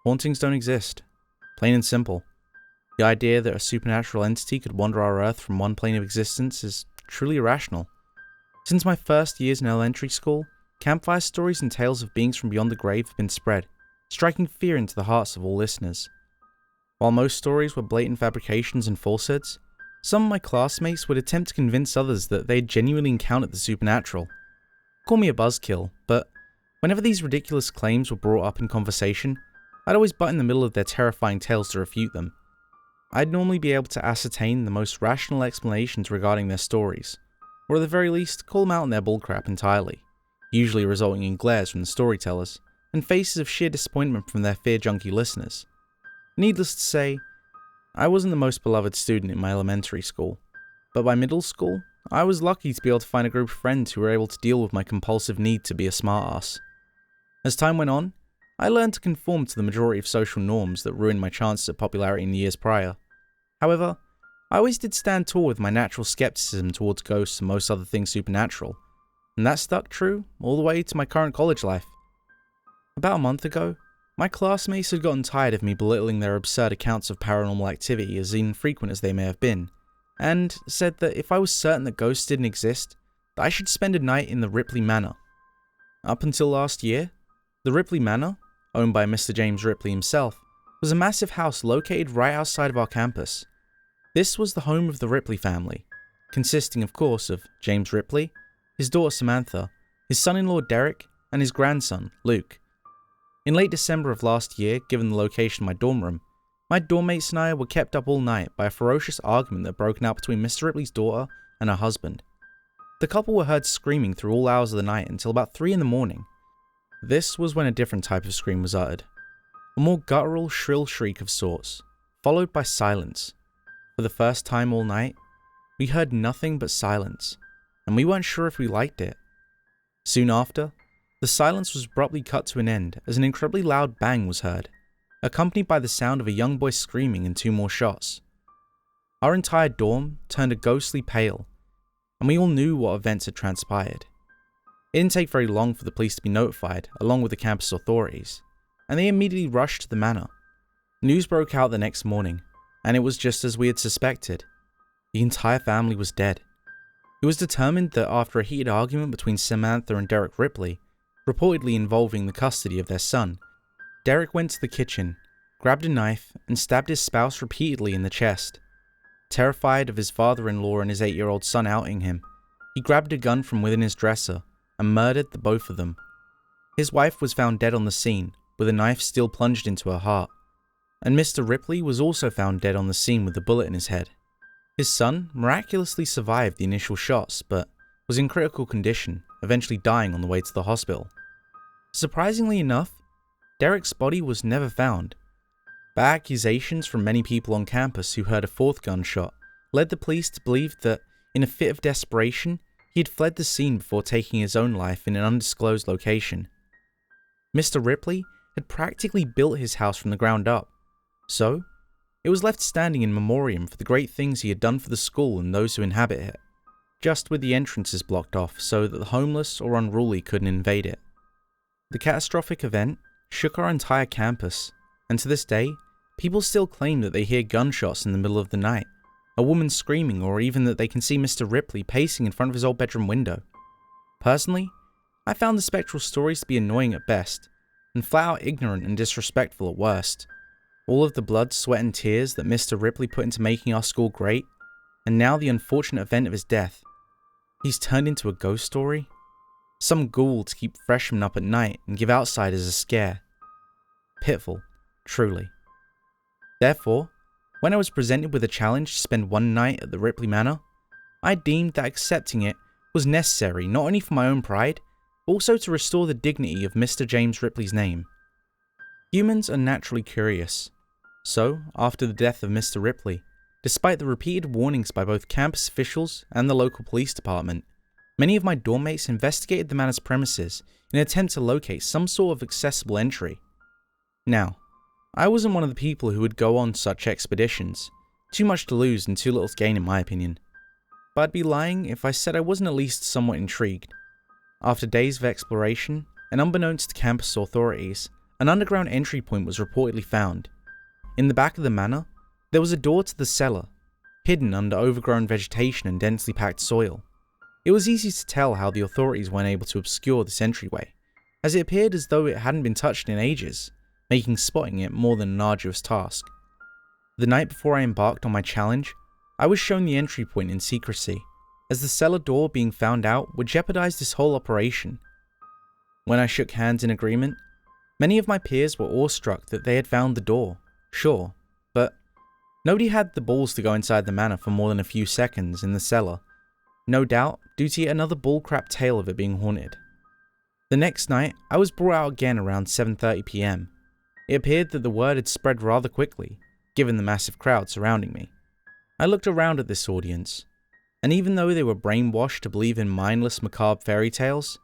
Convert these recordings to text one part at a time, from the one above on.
Hauntings don't exist. Plain and simple. The idea that a supernatural entity could wander our Earth from one plane of existence is truly irrational. Since my first years in elementary school, campfire stories and tales of beings from beyond the grave have been spread, striking fear into the hearts of all listeners. While most stories were blatant fabrications and falsehoods, some of my classmates would attempt to convince others that they had genuinely encountered the supernatural. Call me a buzzkill, but whenever these ridiculous claims were brought up in conversation, I'd always butt in the middle of their terrifying tales to refute them. I'd normally be able to ascertain the most rational explanations regarding their stories, or at the very least, call them out on their bullcrap entirely, usually resulting in glares from the storytellers, and faces of sheer disappointment from their fear-junkie listeners. Needless to say, I wasn't the most beloved student in my elementary school, but by middle school, I was lucky to be able to find a group of friends who were able to deal with my compulsive need to be a smartass. As time went on, I learned to conform to the majority of social norms that ruined my chances at popularity in the years prior. However, I always did stand tall with my natural skepticism towards ghosts and most other things supernatural, and that stuck true all the way to my current college life. About a month ago, my classmates had gotten tired of me belittling their absurd accounts of paranormal activity as infrequent as they may have been, and said that if I was certain that ghosts didn't exist, that I should spend a night in the Ripley Manor. Up until last year, the Ripley Manor, owned by Mr. James Ripley himself, was a massive house located right outside of our campus. This was the home of the Ripley family, consisting of course of James Ripley, his daughter Samantha, his son-in-law Derek, and his grandson, Luke. In late December of last year, given the location of my dorm room, my dorm mates and I were kept up all night by a ferocious argument that broke out between Mr. Ripley's daughter and her husband. The couple were heard screaming through all hours of the night until about 3 in the morning. This was when a different type of scream was uttered, a more guttural, shrill shriek of sorts, followed by silence. For the first time all night, we heard nothing but silence, and we weren't sure if we liked it. Soon after, the silence was abruptly cut to an end as an incredibly loud bang was heard, accompanied by the sound of a young boy screaming and 2 more shots. Our entire dorm turned a ghostly pale, and we all knew what events had transpired. It didn't take very long for the police to be notified, along with the campus authorities, and they immediately rushed to the manor. News broke out the next morning, and it was just as we had suspected. The entire family was dead. It was determined that after a heated argument between Samantha and Derek Ripley, reportedly involving the custody of their son, Derek went to the kitchen, grabbed a knife, and stabbed his spouse repeatedly in the chest. Terrified of his father-in-law and his 8-year-old son outing him, he grabbed a gun from within his dresser and murdered the both of them. His wife was found dead on the scene, with a knife still plunged into her heart, and Mr. Ripley was also found dead on the scene with a bullet in his head. His son miraculously survived the initial shots, but was in critical condition, eventually dying on the way to the hospital. Surprisingly enough, Derek's body was never found. Bad accusations from many people on campus who heard a 4th gunshot led the police to believe that, in a fit of desperation, he had fled the scene before taking his own life in an undisclosed location. Mr. Ripley had practically built his house from the ground up, so it was left standing in memoriam for the great things he had done for the school and those who inhabit it, just with the entrances blocked off so that the homeless or unruly couldn't invade it. The catastrophic event shook our entire campus, and to this day, people still claim that they hear gunshots in the middle of the night, a woman screaming, or even that they can see Mr. Ripley pacing in front of his old bedroom window. Personally, I found the spectral stories to be annoying at best, and flat out ignorant and disrespectful at worst. All of the blood, sweat and tears that Mr. Ripley put into making our school great, and now the unfortunate event of his death. He's turned into a ghost story? Some ghoul to keep freshmen up at night and give outsiders a scare. Pitiful, truly. Therefore, when I was presented with a challenge to spend one night at the Ripley Manor, I deemed that accepting it was necessary not only for my own pride, but also to restore the dignity of Mr. James Ripley's name. Humans are naturally curious, so after the death of Mr. Ripley, despite the repeated warnings by both campus officials and the local police department, many of my dorm mates investigated the manor's premises in an attempt to locate some sort of accessible entry. Now, I wasn't one of the people who would go on such expeditions, too much to lose and too little to gain in my opinion, but I'd be lying if I said I wasn't at least somewhat intrigued. After days of exploration, and unbeknownst to campus authorities, an underground entry point was reportedly found. In the back of the manor, there was a door to the cellar, hidden under overgrown vegetation and densely packed soil. It was easy to tell how the authorities weren't able to obscure this entryway, as it appeared as though it hadn't been touched in ages, making spotting it more than an arduous task. The night before I embarked on my challenge, I was shown the entry point in secrecy, as the cellar door being found out would jeopardize this whole operation. When I shook hands in agreement, many of my peers were awestruck that they had found the door, sure, but nobody had the balls to go inside the manor for more than a few seconds in the cellar, no doubt due to yet another bullcrap tale of it being haunted. The next night, I was brought out again around 7:30 PM. It appeared that the word had spread rather quickly, given the massive crowd surrounding me. I looked around at this audience, and even though they were brainwashed to believe in mindless macabre fairy tales,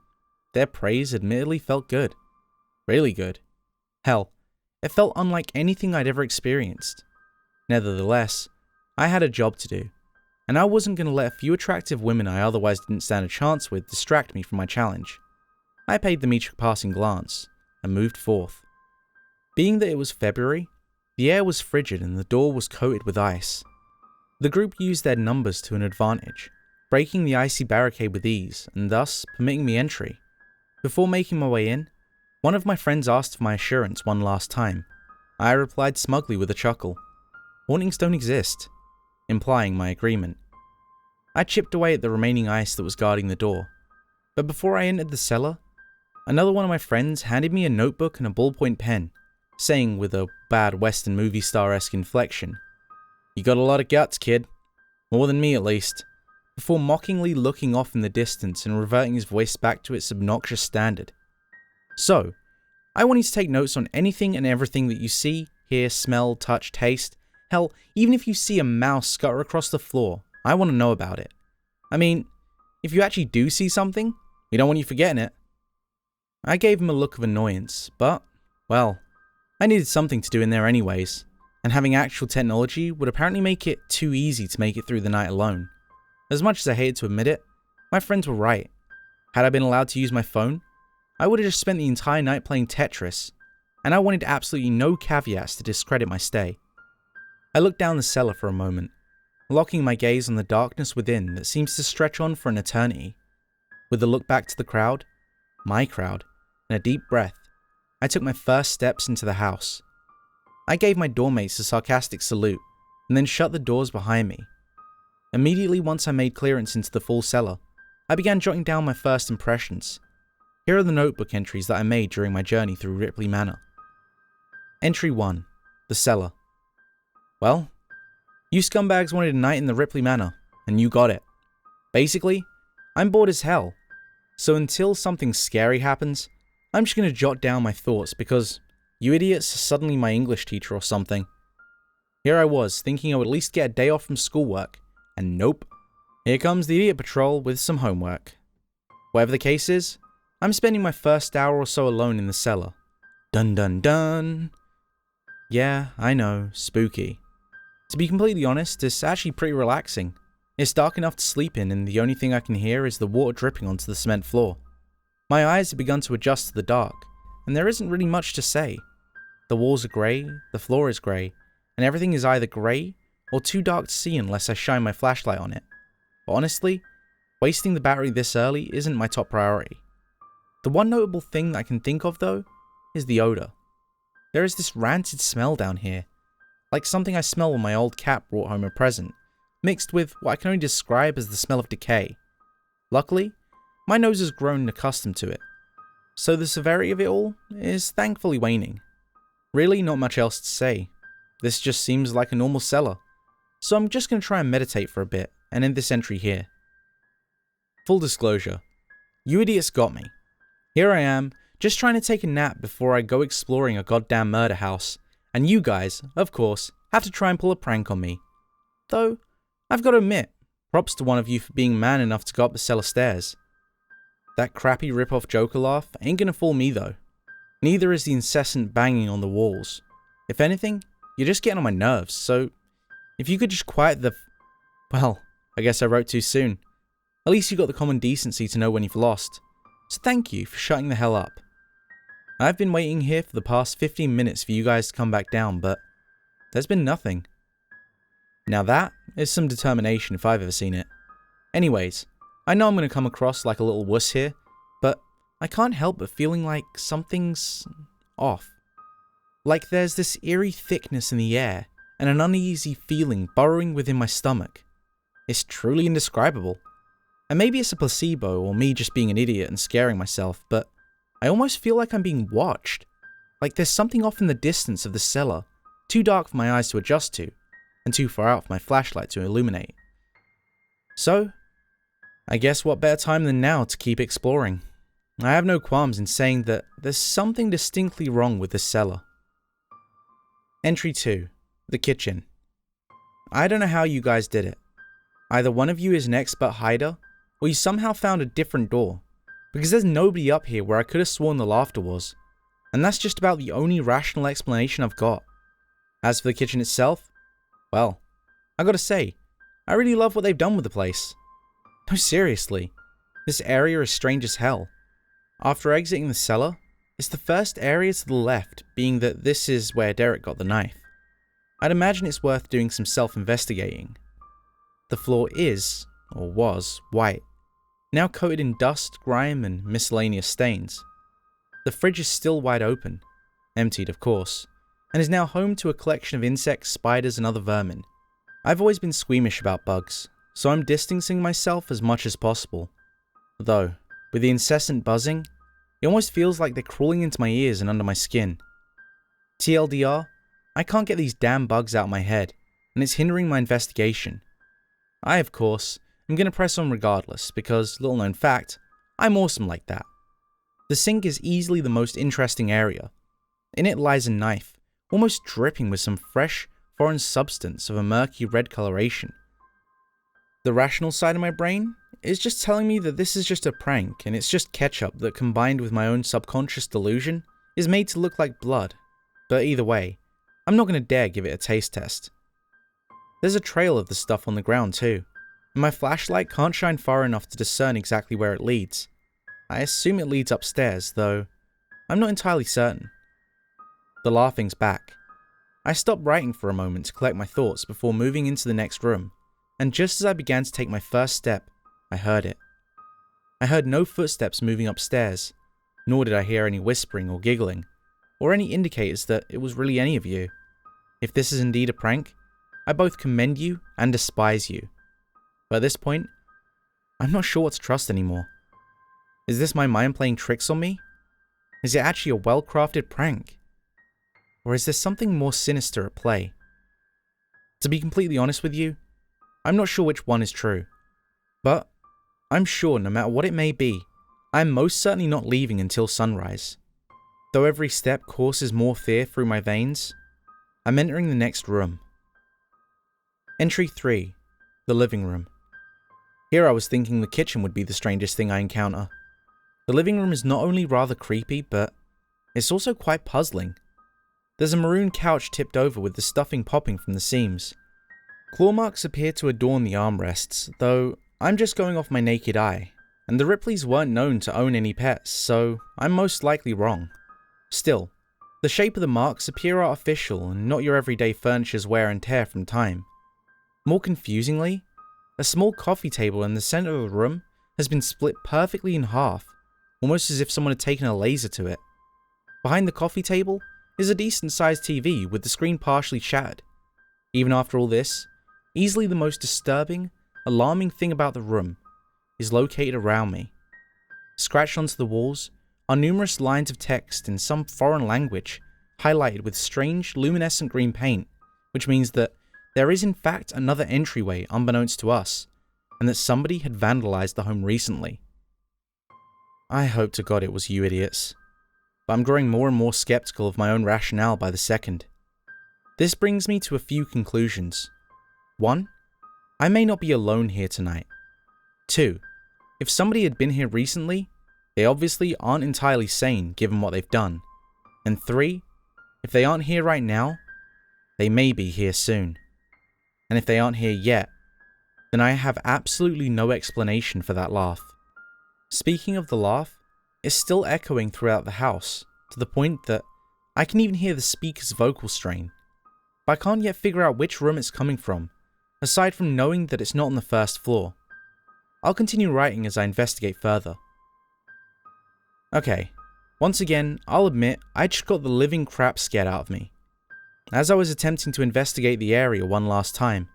their praise admittedly felt good. Really good. Hell, it felt unlike anything I'd ever experienced. Nevertheless, I had a job to do, and I wasn't going to let a few attractive women I otherwise didn't stand a chance with distract me from my challenge. I paid them each a passing glance, and moved forth. Being that it was February, the air was frigid and the door was coated with ice. The group used their numbers to an advantage, breaking the icy barricade with ease, and thus permitting me entry. Before making my way in, one of my friends asked for my assurance one last time. I replied smugly with a chuckle. Hauntings don't exist, implying my agreement. I chipped away at the remaining ice that was guarding the door, but before I entered the cellar, another one of my friends handed me a notebook and a ballpoint pen, saying with a bad Western movie star-esque inflection, "You got a lot of guts, kid. More than me, at least," before mockingly looking off in the distance and reverting his voice back to its obnoxious standard. So, I want you to take notes on anything and everything that you see, hear, smell, touch, taste. Hell, even if you see a mouse scutter across the floor, I want to know about it. I mean, if you actually do see something, we don't want you forgetting it. I gave him a look of annoyance, but, well, I needed something to do in there anyways, and having actual technology would apparently make it too easy to make it through the night alone. As much as I hated to admit it, my friends were right. Had I been allowed to use my phone, I would have just spent the entire night playing Tetris, and I wanted absolutely no caveats to discredit my stay. I looked down the cellar for a moment, locking my gaze on the darkness within that seems to stretch on for an eternity. With a look back to the crowd, my crowd, and a deep breath, I took my first steps into the house. I gave my doormates a sarcastic salute, and then shut the doors behind me. Immediately once I made clearance into the full cellar, I began jotting down my first impressions. Here are the notebook entries that I made during my journey through Ripley Manor. Entry 1. The cellar. Well, you scumbags wanted a night in the Ripley Manor, and you got it. Basically, I'm bored as hell, so until something scary happens, I'm just going to jot down my thoughts because you idiots are suddenly my English teacher or something. Here I was, thinking I would at least get a day off from schoolwork, and nope. Here comes the idiot patrol with some homework. Whatever the case is, I'm spending my first hour or so alone in the cellar. Dun dun dun. Yeah, I know, spooky. To be completely honest, it's actually pretty relaxing. It's dark enough to sleep in, and the only thing I can hear is the water dripping onto the cement floor. My eyes have begun to adjust to the dark, and there isn't really much to say. The walls are grey, the floor is grey, and everything is either grey or too dark to see unless I shine my flashlight on it. But honestly, wasting the battery this early isn't my top priority. The one notable thing that I can think of though, is the odour. There is this rancid smell down here, like something I smell when my old cat brought home a present, mixed with what I can only describe as the smell of decay. Luckily, my nose has grown accustomed to it, so the severity of it all is thankfully waning. Really not much else to say. This just seems like a normal cellar, so I'm just going to try and meditate for a bit and end this entry here. Full disclosure, you idiots got me. Here I am, just trying to take a nap before I go exploring a goddamn murder house, and you guys, of course, have to try and pull a prank on me. Though, I've got to admit, props to one of you for being man enough to go up the cellar stairs. That crappy rip-off Joker laugh ain't gonna fool me though. Neither is the incessant banging on the walls. If anything, you're just getting on my nerves, so if you could just quiet the... Well, I guess I wrote too soon. At least you got the common decency to know when you've lost. So thank you for shutting the hell up. I've been waiting here for the past 15 minutes for you guys to come back down, but there's been nothing. Now that is some determination if I've ever seen it. Anyways, I know I'm going to come across like a little wuss here, but I can't help but feeling like something's off. Like there's this eerie thickness in the air and an uneasy feeling burrowing within my stomach. It's truly indescribable. And maybe it's a placebo or me just being an idiot and scaring myself, but I almost feel like I'm being watched. Like there's something off in the distance of the cellar, too dark for my eyes to adjust to, and too far out for my flashlight to illuminate. So, I guess what better time than now to keep exploring. I have no qualms in saying that there's something distinctly wrong with this cellar. Entry 2. The kitchen. I don't know how you guys did it. Either one of you is an expert hider, or you somehow found a different door, because there's nobody up here where I could have sworn the laughter was, and that's just about the only rational explanation I've got. As for the kitchen itself, well, I gotta say, I really love what they've done with the place. No, seriously, this area is strange as hell. After exiting the cellar, it's the first area to the left, being that this is where Derek got the knife. I'd imagine it's worth doing some self-investigating. The floor is, or was, white, now coated in dust, grime, and miscellaneous stains. The fridge is still wide open, emptied of course, and is now home to a collection of insects, spiders, and other vermin. I've always been squeamish about bugs, so I'm distancing myself as much as possible. Though, with the incessant buzzing, it almost feels like they're crawling into my ears and under my skin. TLDR, I can't get these damn bugs out of my head, and it's hindering my investigation. I, of course, am going to press on regardless, because, little known fact, I'm awesome like that. The sink is easily the most interesting area. In it lies a knife, almost dripping with some fresh, foreign substance of a murky red coloration. The rational side of my brain is just telling me that this is just a prank, and it's just ketchup that, combined with my own subconscious delusion, is made to look like blood. But either way, I'm not going to dare give it a taste test. There's a trail of the stuff on the ground too, and my flashlight can't shine far enough to discern exactly where it leads. I assume it leads upstairs, though I'm not entirely certain. The laughing's back. I stopped writing for a moment to collect my thoughts before moving into the next room, and just as I began to take my first step, I heard it. I heard no footsteps moving upstairs, nor did I hear any whispering or giggling, or any indicators that it was really any of you. If this is indeed a prank, I both commend you and despise you. But at this point, I'm not sure what to trust anymore. Is this my mind playing tricks on me? Is it actually a well-crafted prank? Or is there something more sinister at play? To be completely honest with you, I'm not sure which one is true. But I'm sure no matter what it may be, I'm most certainly not leaving until sunrise. Though every step courses more fear through my veins, I'm entering the next room. Entry 3. The living room. Here I was thinking the kitchen would be the strangest thing I encounter. The living room is not only rather creepy, but it's also quite puzzling. There's a maroon couch tipped over with the stuffing popping from the seams. Claw marks appear to adorn the armrests, though I'm just going off my naked eye, and the Ripleys weren't known to own any pets, so I'm most likely wrong. Still, the shape of the marks appear artificial and not your everyday furniture's wear and tear from time. More confusingly, a small coffee table in the center of the room has been split perfectly in half, almost as if someone had taken a laser to it. Behind the coffee table is a decent-sized TV with the screen partially shattered. Even after all this, easily the most disturbing, alarming thing about the room is located around me. Scratched onto the walls are numerous lines of text in some foreign language, highlighted with strange, luminescent green paint, which means that there is in fact another entryway unbeknownst to us, and that somebody had vandalized the home recently. I hope to God it was you idiots, but I'm growing more and more skeptical of my own rationale by the second. This brings me to a few conclusions. 1. I may not be alone here tonight. 2. If somebody had been here recently, they obviously aren't entirely sane given what they've done. And 3. If they aren't here right now, they may be here soon. And if they aren't here yet, then I have absolutely no explanation for that laugh. Speaking of the laugh, it's still echoing throughout the house, to the point that I can even hear the speaker's vocal strain, but I can't yet figure out which room it's coming from, aside from knowing that it's not on the first floor. I'll continue writing as I investigate further. Okay, once again, I'll admit I just got the living crap scared out of me. As I was attempting to investigate the area one last time,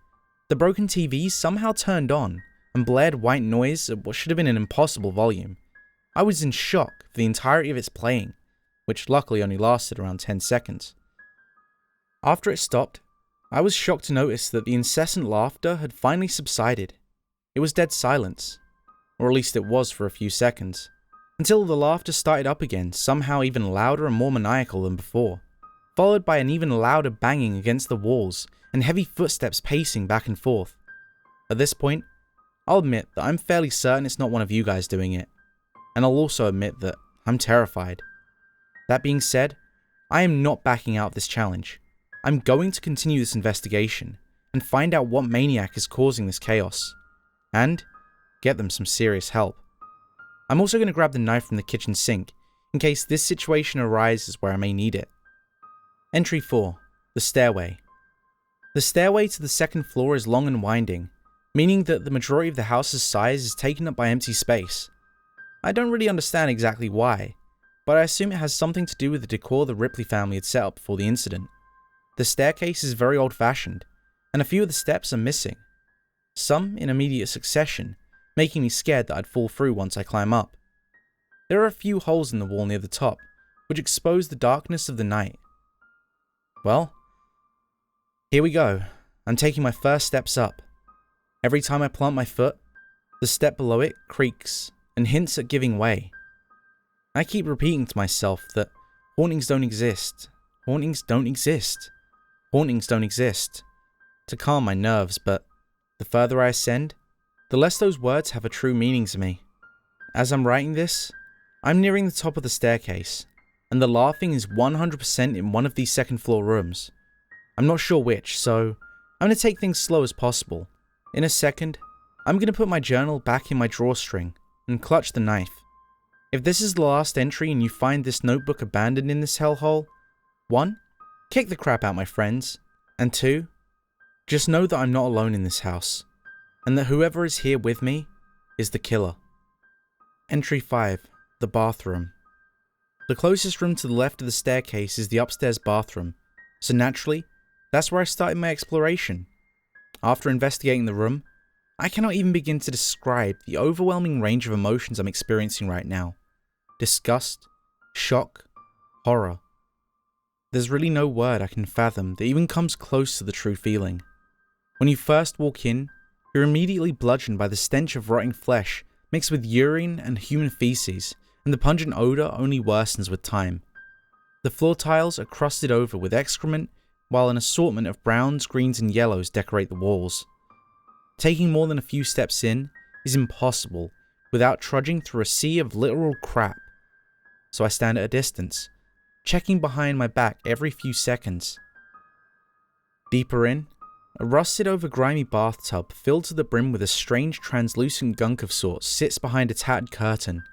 the broken TV somehow turned on and blared white noise at what should have been an impossible volume. I was in shock for the entirety of its playing, which luckily only lasted around 10 seconds. After it stopped, I was shocked to notice that the incessant laughter had finally subsided. It was dead silence, or at least it was for a few seconds, until the laughter started up again, somehow even louder and more maniacal than before, followed by an even louder banging against the walls and heavy footsteps pacing back and forth. At this point, I'll admit that I'm fairly certain it's not one of you guys doing it, and I'll also admit that I'm terrified. That being said, I am not backing out of this challenge. I'm going to continue this investigation and find out what maniac is causing this chaos, and get them some serious help. I'm also going to grab the knife from the kitchen sink in case this situation arises where I may need it. Entry 4. The stairway. The stairway to the second floor is long and winding, meaning that the majority of the house's size is taken up by empty space. I don't really understand exactly why, but I assume it has something to do with the decor the Ripley family had set up before the incident. The staircase is very old-fashioned, and a few of the steps are missing, some in immediate succession, making me scared that I'd fall through once I climb up. There are a few holes in the wall near the top, which expose the darkness of the night. Well, here we go. I'm taking my first steps up. Every time I plant my foot, the step below it creaks and hints at giving way. I keep repeating to myself that hauntings don't exist, hauntings don't exist, hauntings don't exist, to calm my nerves, but the further I ascend, the less those words have a true meaning to me. As I'm writing this, I'm nearing the top of the staircase, and the laughing is 100% in one of these second floor rooms. I'm not sure which, so I'm going to take things slow as possible. In a second, I'm going to put my journal back in my drawstring and clutch the knife. If this is the last entry and you find this notebook abandoned in this hellhole, 1. Kick the crap out, my friends, and 2. Just know that I'm not alone in this house, and that whoever is here with me is the killer. Entry 5. The bathroom. The closest room to the left of the staircase is the upstairs bathroom, so naturally, that's where I started my exploration. After investigating the room, I cannot even begin to describe the overwhelming range of emotions I'm experiencing right now. Disgust, shock, horror. There's really no word I can fathom that even comes close to the true feeling. When you first walk in, you're immediately bludgeoned by the stench of rotting flesh mixed with urine and human feces, and the pungent odor only worsens with time. The floor tiles are crusted over with excrement, while an assortment of browns, greens, and yellows decorate the walls. Taking more than a few steps in is impossible without trudging through a sea of literal crap, so I stand at a distance, checking behind my back every few seconds. Deeper in, a rusted over grimy bathtub filled to the brim with a strange translucent gunk of sorts sits behind a tattered curtain.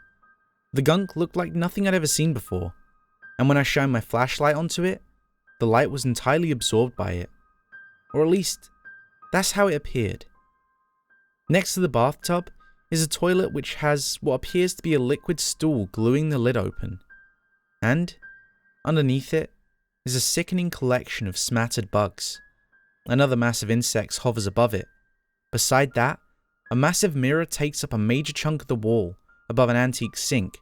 The gunk looked like nothing I'd ever seen before, and when I shined my flashlight onto it, the light was entirely absorbed by it. Or at least, that's how it appeared. Next to the bathtub is a toilet which has what appears to be a liquid stool gluing the lid open. And, underneath it, is a sickening collection of smattered bugs. Another mass of insects hovers above it. Beside that, a massive mirror takes up a major chunk of the wall above an antique sink,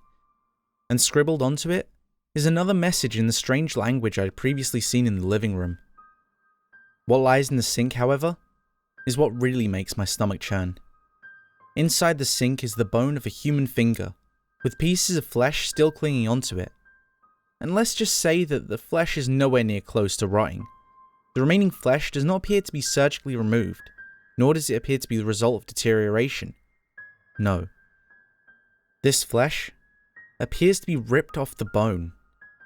and scribbled onto it is another message in the strange language I had previously seen in the living room. What lies in the sink, however, is what really makes my stomach churn. Inside the sink is the bone of a human finger, with pieces of flesh still clinging onto it. And let's just say that the flesh is nowhere near close to rotting. The remaining flesh does not appear to be surgically removed, nor does it appear to be the result of deterioration. No. This flesh appears to be ripped off the bone,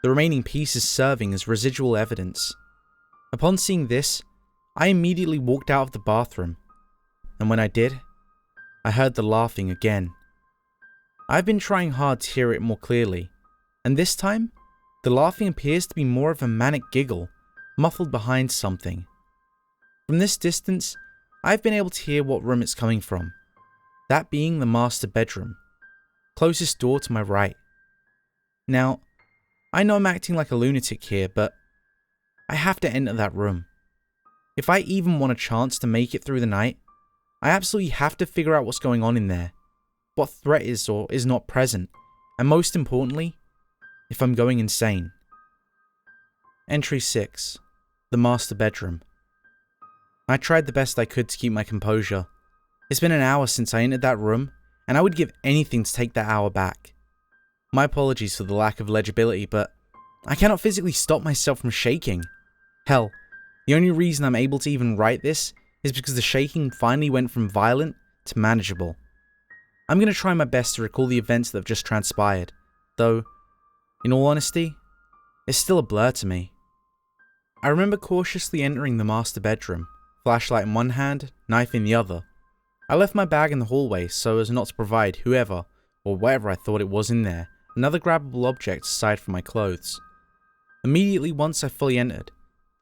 the remaining pieces serving as residual evidence. Upon seeing this, I immediately walked out of the bathroom, and when I did, I heard the laughing again. I've been trying hard to hear it more clearly, and this time, The laughing appears to be more of a manic giggle, muffled behind something. From this distance, I've been able to hear what room it's coming from, that being the master bedroom, closest door to my right. Now, I know I'm acting like a lunatic here, but I have to enter that room. If I even want a chance to make it through the night, I absolutely have to figure out what's going on in there, what threat is or is not present, and most importantly, if I'm going insane. Entry 6. The master bedroom. I tried the best I could to keep my composure. It's been an hour since I entered that room, and I would give anything to take that hour back. My apologies for the lack of legibility, but I cannot physically stop myself from shaking. Hell, the only reason I'm able to even write this is because the shaking finally went from violent to manageable. I'm going to try my best to recall the events that have just transpired, though, in all honesty, it's still a blur to me. I remember cautiously entering the master bedroom, flashlight in one hand, knife in the other. I left my bag in the hallway so as not to provide whoever, or whatever I thought it was in there, another grabbable object aside from my clothes. Immediately once I fully entered,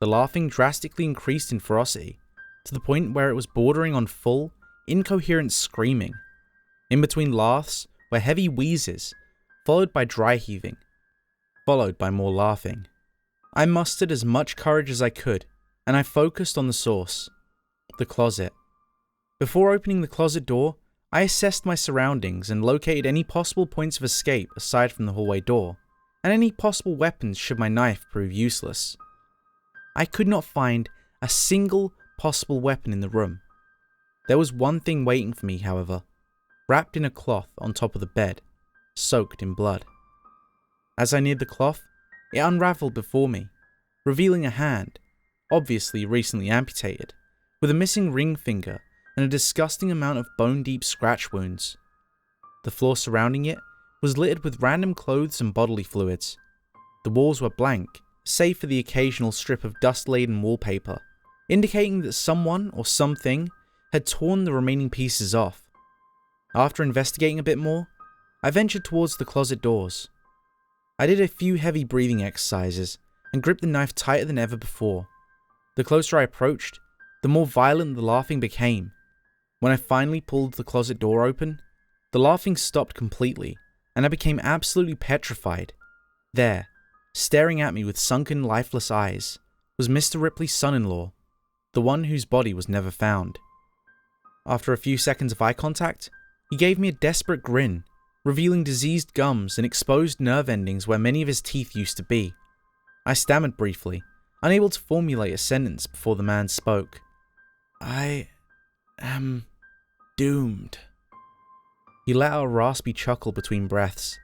the laughing drastically increased in ferocity, to the point where it was bordering on full, incoherent screaming. In between laughs were heavy wheezes, followed by dry heaving, followed by more laughing. I mustered as much courage as I could, and I focused on the source, the closet. Before opening the closet door, I assessed my surroundings and located any possible points of escape aside from the hallway door, and any possible weapons should my knife prove useless. I could not find a single possible weapon in the room. There was one thing waiting for me, however, wrapped in a cloth on top of the bed, soaked in blood. As I neared the cloth, it unraveled before me, revealing a hand, obviously recently amputated, with a missing ring finger and a disgusting amount of bone-deep scratch wounds. The floor surrounding it was littered with random clothes and bodily fluids. The walls were blank, save for the occasional strip of dust-laden wallpaper, indicating that someone or something had torn the remaining pieces off. After investigating a bit more, I ventured towards the closet doors. I did a few heavy breathing exercises and gripped the knife tighter than ever before. The closer I approached, the more violent the laughing became. When I finally pulled the closet door open, the laughing stopped completely, and I became absolutely petrified. There, staring at me with sunken, lifeless eyes, was Mr. Ripley's son-in-law, the one whose body was never found. After a few seconds of eye contact, he gave me a desperate grin, revealing diseased gums and exposed nerve endings where many of his teeth used to be. I stammered briefly, unable to formulate a sentence before the man spoke. "I am doomed." He let out a raspy chuckle between breaths.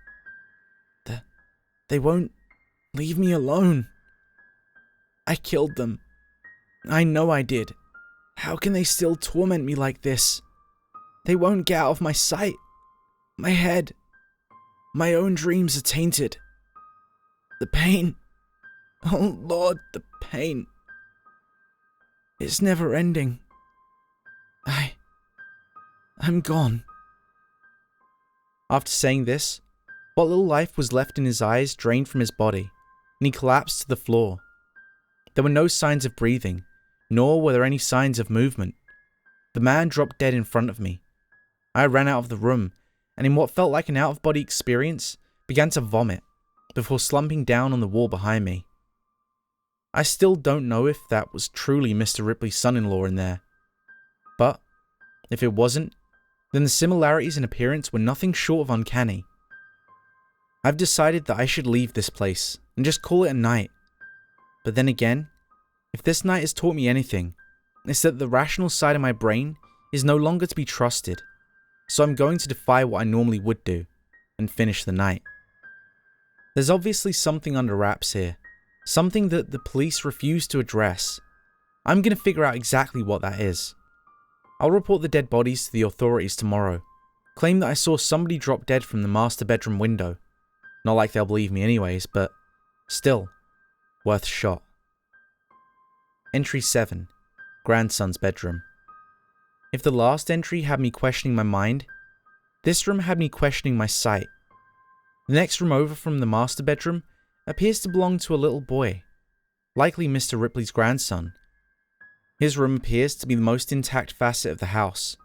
They won't leave me alone. I killed them. I know I did. How can they still torment me like this? They won't get out of my sight. My head. My own dreams are tainted. The pain. Oh Lord, the pain. It's never ending. I'm gone. After saying this, what little life was left in his eyes drained from his body, and he collapsed to the floor. There were no signs of breathing, nor were there any signs of movement. The man dropped dead in front of me. I ran out of the room, and in what felt like an out-of-body experience, began to vomit, before slumping down on the wall behind me. I still don't know if that was truly Mr. Ripley's son-in-law in there. But, if it wasn't, then the similarities in appearance were nothing short of uncanny. I've decided that I should leave this place, and just call it a night. But then again, if this night has taught me anything, it's that the rational side of my brain is no longer to be trusted. So I'm going to defy what I normally would do, and finish the night. There's obviously something under wraps here, something that the police refuse to address. I'm going to figure out exactly what that is. I'll report the dead bodies to the authorities tomorrow, claim that I saw somebody drop dead from the master bedroom window. Not like they'll believe me anyways, but still, worth a shot. Entry 7. Grandson's bedroom. If the last entry had me questioning my mind, this room had me questioning my sight. The next room over from the master bedroom appears to belong to a little boy, likely Mr. Ripley's grandson. His room appears to be the most intact facet of the house,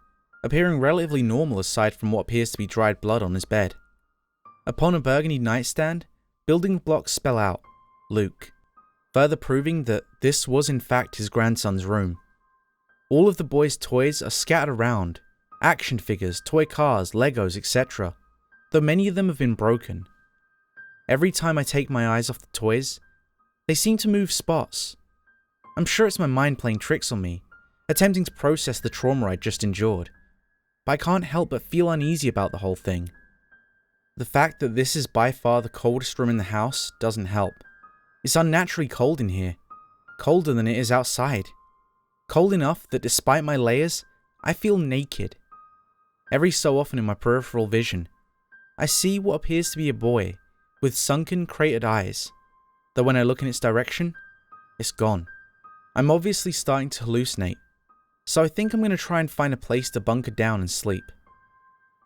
appearing relatively normal aside from what appears to be dried blood on his bed. Upon a burgundy nightstand, building blocks spell out, Luke, further proving that this was in fact his grandson's room. All of the boy's toys are scattered around, action figures, toy cars, Legos, etc., though many of them have been broken. Every time I take my eyes off the toys, they seem to move spots. I'm sure it's my mind playing tricks on me, attempting to process the trauma I just endured, but I can't help but feel uneasy about the whole thing. The fact that this is by far the coldest room in the house doesn't help. It's unnaturally cold in here, colder than it is outside. Cold enough that despite my layers, I feel naked. Every so often in my peripheral vision, I see what appears to be a boy with sunken, cratered eyes, though when I look in its direction, it's gone. I'm obviously starting to hallucinate, so I think I'm going to try and find a place to bunker down and sleep.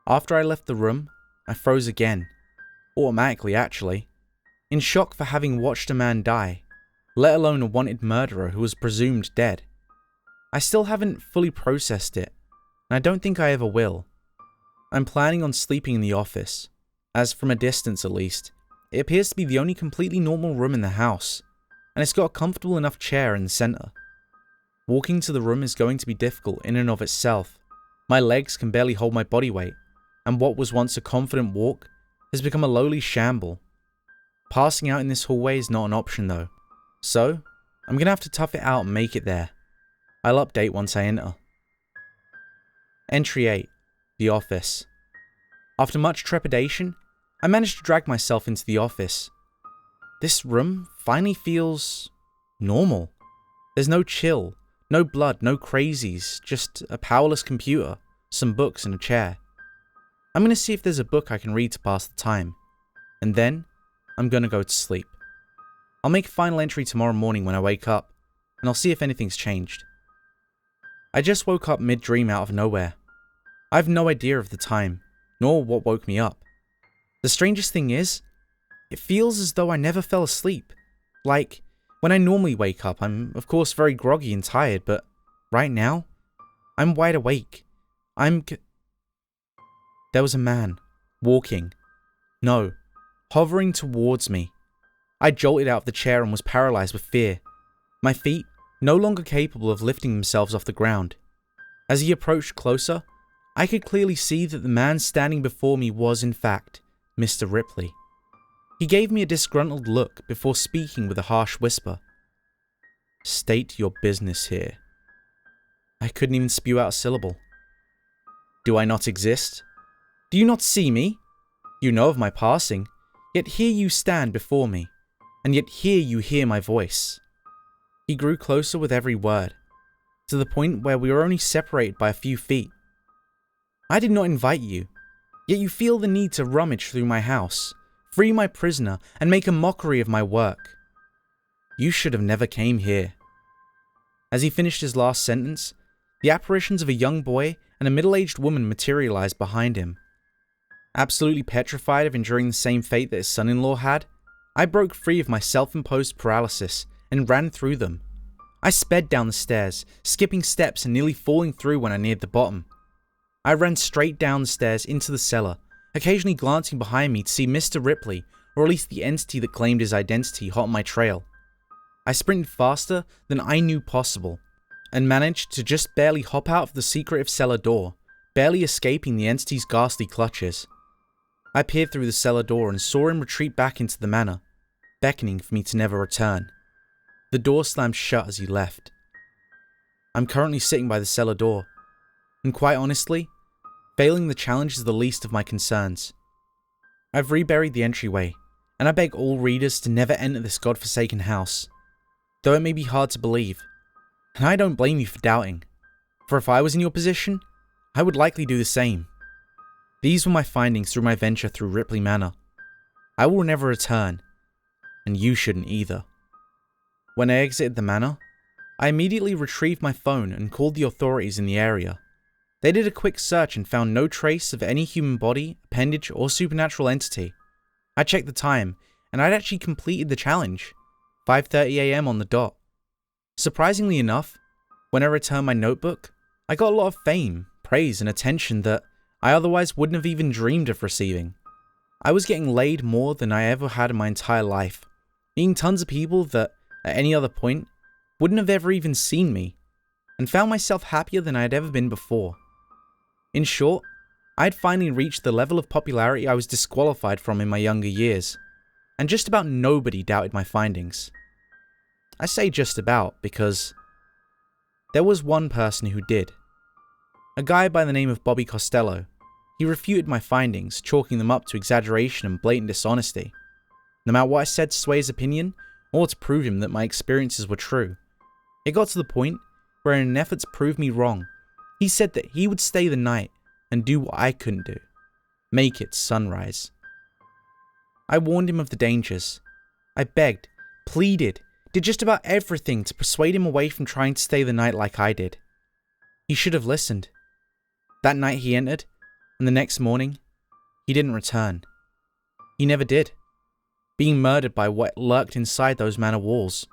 After I left the room, I froze again, automatically actually, in shock for having watched a man die, let alone a wanted murderer who was presumed dead. I still haven't fully processed it, and I don't think I ever will. I'm planning on sleeping in the office, as from a distance at least, it appears to be the only completely normal room in the house, and it's got a comfortable enough chair in the center. Walking to the room is going to be difficult in and of itself. My legs can barely hold my body weight, and what was once a confident walk has become a lowly shamble. Passing out in this hallway is not an option though, so I'm gonna have to tough it out and make it there. I'll update once I enter. Entry 8, the office. After much trepidation, I managed to drag myself into the office. This room finally feels normal. There's no chill, no blood, no crazies, just a powerless computer, some books and a chair. I'm gonna see if there's a book I can read to pass the time, and then I'm gonna go to sleep. I'll make a final entry tomorrow morning when I wake up, and I'll see if anything's changed. I just woke up mid-dream out of nowhere. I have no idea of the time, nor what woke me up. The strangest thing is, it feels as though I never fell asleep. Like, when I normally wake up, I'm of course very groggy and tired, but right now, I'm wide awake. There was a man, walking. No, hovering towards me. I jolted out of the chair and was paralyzed with fear. My feet, no longer capable of lifting themselves off the ground. As he approached closer, I could clearly see that the man standing before me was, in fact, Mr. Ripley. He gave me a disgruntled look before speaking with a harsh whisper. "State your business here." I couldn't even spew out a syllable. "Do I not exist? Do you not see me? You know of my passing, yet here you stand before me, and yet here you hear my voice." He grew closer with every word, to the point where we were only separated by a few feet. "I did not invite you, yet you feel the need to rummage through my house, free my prisoner, and make a mockery of my work. You should have never came here." As he finished his last sentence, the apparitions of a young boy and a middle-aged woman materialized behind him. Absolutely petrified of enduring the same fate that his son-in-law had, I broke free of my self-imposed paralysis and ran through them. I sped down the stairs, skipping steps and nearly falling through when I neared the bottom. I ran straight down the stairs into the cellar, occasionally glancing behind me to see Mr. Ripley, or at least the entity that claimed his identity, hot on my trail. I sprinted faster than I knew possible, and managed to just barely hop out of the secretive cellar door, barely escaping the entity's ghastly clutches. I peered through the cellar door and saw him retreat back into the manor, beckoning for me to never return. The door slammed shut as he left. I'm currently sitting by the cellar door, and quite honestly, failing the challenge is the least of my concerns. I've reburied the entryway, and I beg all readers to never enter this godforsaken house, though it may be hard to believe, and I don't blame you for doubting, for if I was in your position, I would likely do the same. These were my findings through my venture through Ripley Manor. I will never return, and you shouldn't either. When I exited the manor, I immediately retrieved my phone and called the authorities in the area. They did a quick search and found no trace of any human body, appendage, or supernatural entity. I checked the time, and I'd actually completed the challenge, 5:30 AM on the dot. Surprisingly enough, when I returned my notebook, I got a lot of fame, praise, and attention that I otherwise wouldn't have even dreamed of receiving. I was getting laid more than I ever had in my entire life, meeting tons of people that, at any other point, wouldn't have ever even seen me, and found myself happier than I had ever been before. In short, I had finally reached the level of popularity I was disqualified from in my younger years, and just about nobody doubted my findings. I say just about because there was one person who did. A guy by the name of Bobby Costello. He refuted my findings, chalking them up to exaggeration and blatant dishonesty. No matter what I said to sway his opinion, or to prove him that my experiences were true, it got to the point where in an effort to prove me wrong, he said that he would stay the night and do what I couldn't do. Make it sunrise. I warned him of the dangers. I begged, pleaded, did just about everything to persuade him away from trying to stay the night like I did. He should have listened. That night he entered, and the next morning, he didn't return. He never did, being murdered by what lurked inside those manor walls.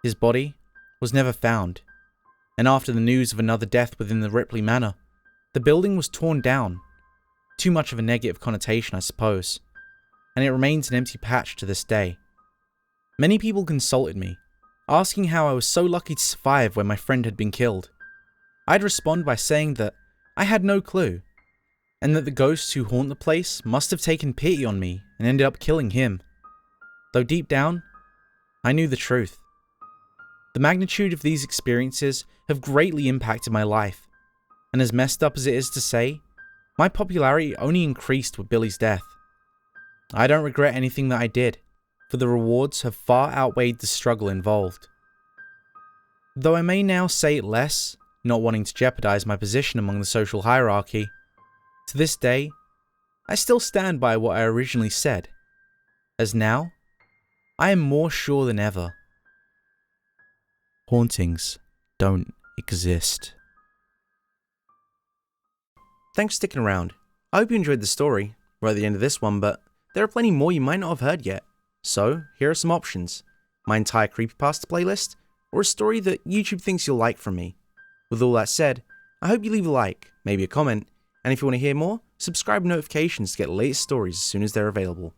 His body was never found, and after the news of another death within the Ripley Manor, the building was torn down. Too much of a negative connotation, I suppose, and it remains an empty patch to this day. Many people consulted me, asking how I was so lucky to survive when my friend had been killed. I'd respond by saying that I had no clue, and that the ghosts who haunt the place must have taken pity on me and ended up killing him. Though deep down, I knew the truth. The magnitude of these experiences have greatly impacted my life, and as messed up as it is to say, my popularity only increased with Billy's death. I don't regret anything that I did, for the rewards have far outweighed the struggle involved. Though I may now say it less, not wanting to jeopardize my position among the social hierarchy, to this day, I still stand by what I originally said, as now, I am more sure than ever. Hauntings don't exist. Thanks for sticking around. I hope you enjoyed the story. We're at the end of this one, but there are plenty more you might not have heard yet. So, here are some options. My entire Creepypasta playlist, or a story that YouTube thinks you'll like from me. With all that said, I hope you leave a like, maybe a comment, and if you want to hear more, subscribe to notifications to get the latest stories as soon as they're available.